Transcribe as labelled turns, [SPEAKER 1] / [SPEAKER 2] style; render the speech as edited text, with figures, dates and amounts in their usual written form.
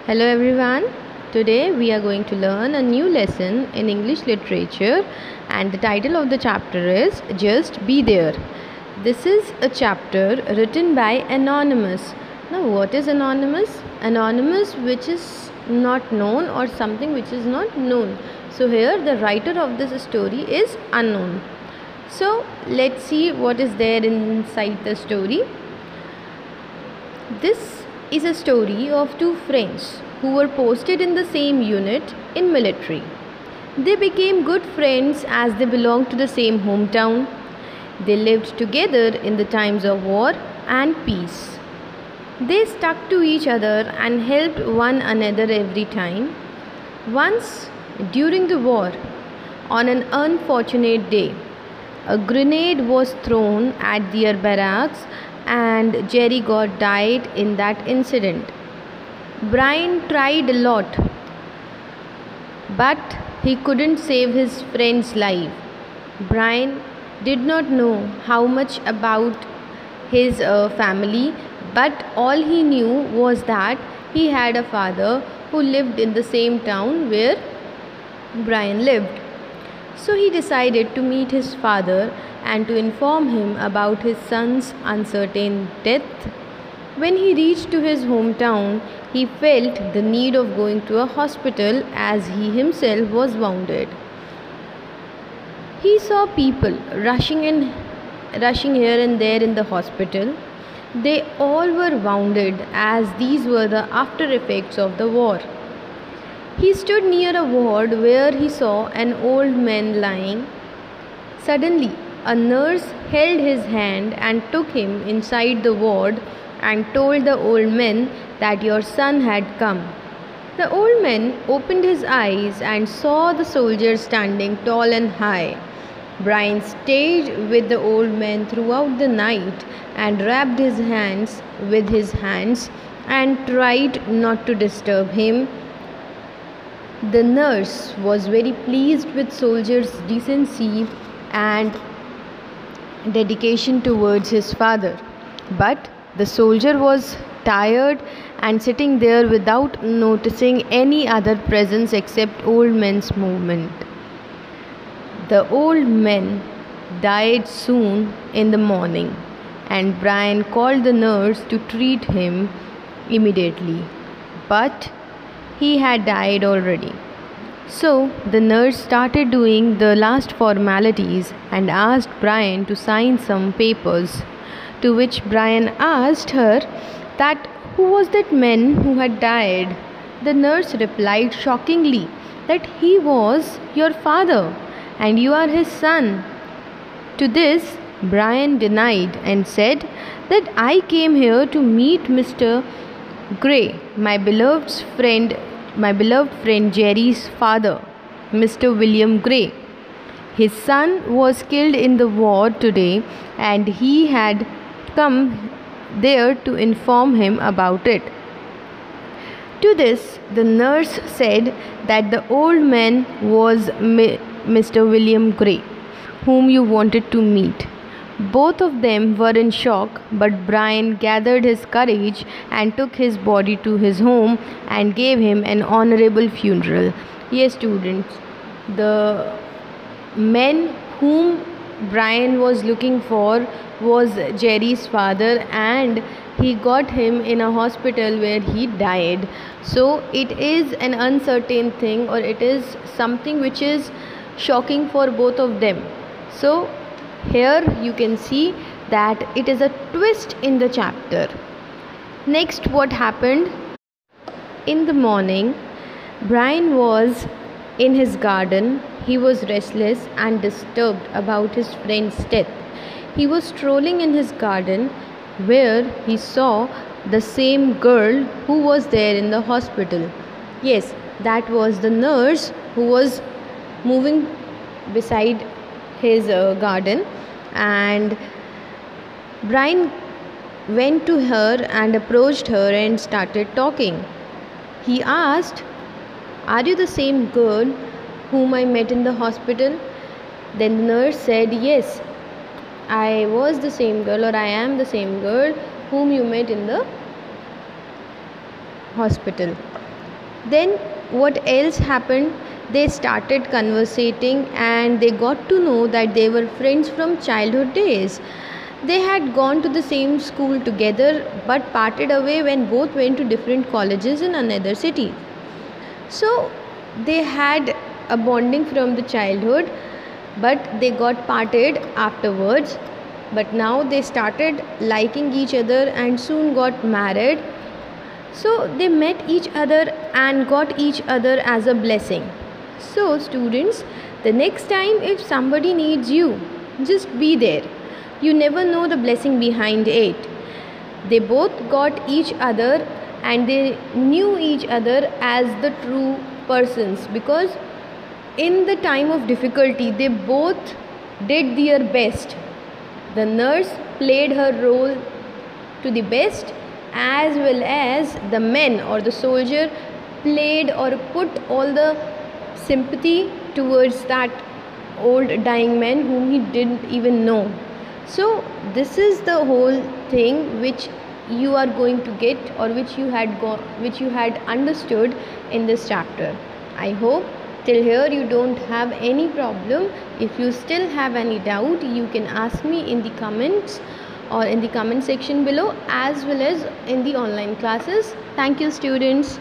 [SPEAKER 1] Hello everyone. Today we are going to learn a new lesson in English literature, and the title of the chapter is Just Be There. This is a chapter written by Anonymous. Now what is Anonymous? Anonymous which is not known or something which is not known. So here the writer of this story is unknown. So let's see what is there inside the story. This is a story of two friends who were posted in the same unit in military. They became good friends as they belonged to the same hometown. They lived together in the times of war and peace. They stuck to each other and helped one another every time. Once, during the war, on an unfortunate day, a grenade was thrown at their barracks and Jerry got died in that incident. Brian tried a lot, but he couldn't save his friend's life. Brian did not know how much about his family, but all he knew was that he had a father who lived in the same town where Brian lived. So he decided to meet his father and to inform him about his son's uncertain death. When he reached to his hometown, he felt the need of going to a hospital as he himself was wounded. He saw people rushing here and there in the hospital. They all were wounded as these were the after effects of the war. He stood near a ward where he saw an old man lying. Suddenly, a nurse held his hand and took him inside the ward and told the old man that your son had come. The old man opened his eyes and saw the soldier standing tall and high. Brian stayed with the old man throughout the night and rubbed his hands with his hands and tried not to disturb him. The nurse was very pleased with soldier's decency and dedication towards his father. But the soldier was tired and sitting there without noticing any other presence except old man's movement. The old man died soon in the morning, and Brian called the nurse to treat him immediately. But he had died already. So the nurse started doing the last formalities and asked Brian to sign some papers, to which Brian asked her that who was that man who had died. The nurse replied shockingly that he was your father and you are his son. To this, Brian denied and said that I came here to meet Mr. Gray, my beloved friend Jerry's father, Mr. William Gray. His son was killed in the war today and he had come there to inform him about it. To this, the nurse said that the old man was Mr. William Gray, whom you wanted to meet. Both of them were in shock, but Brian gathered his courage and took his body to his home and gave him an honorable funeral. Yes, students, the man whom Brian was looking for was Jerry's father, and he got him in a hospital where he died. So it is an uncertain thing, or it is something which is shocking for both of them. So here you can see that it is a twist in the chapter. Next, what happened? In the morning, Brian was in his garden. He was restless and disturbed about his friend's death. He was strolling in his garden where he saw the same girl who was there in the hospital. Yes, that was the nurse who was moving beside his garden, and Brian went to her and approached her and started talking. He asked, "Are you the same girl whom I met in the hospital?" Then the nurse said, "Yes, I was the same girl, or I am the same girl whom you met in the hospital." Then what else happened? They started conversating and they got to know that they were friends from childhood days. They had gone to the same school together but parted away when both went to different colleges in another city. So they had a bonding from the childhood, but they got parted afterwards. But now they started liking each other and soon got married. So they met each other and got each other as a blessing. So, students, the next time if somebody needs you, just be there. You never know the blessing behind it. They both got each other and they knew each other as the true persons, because in the time of difficulty they both did their best. The nurse played her role to the best, as well as the men or the soldier played or put all the sympathy towards that old dying man whom he didn't even know. So this is the whole thing which you are going to get, or which you had understood in this chapter. I hope till here you don't have any problem. If you still have any doubt, you can ask me in the comments or in the comment section below, as well as in the online classes. Thank you, students.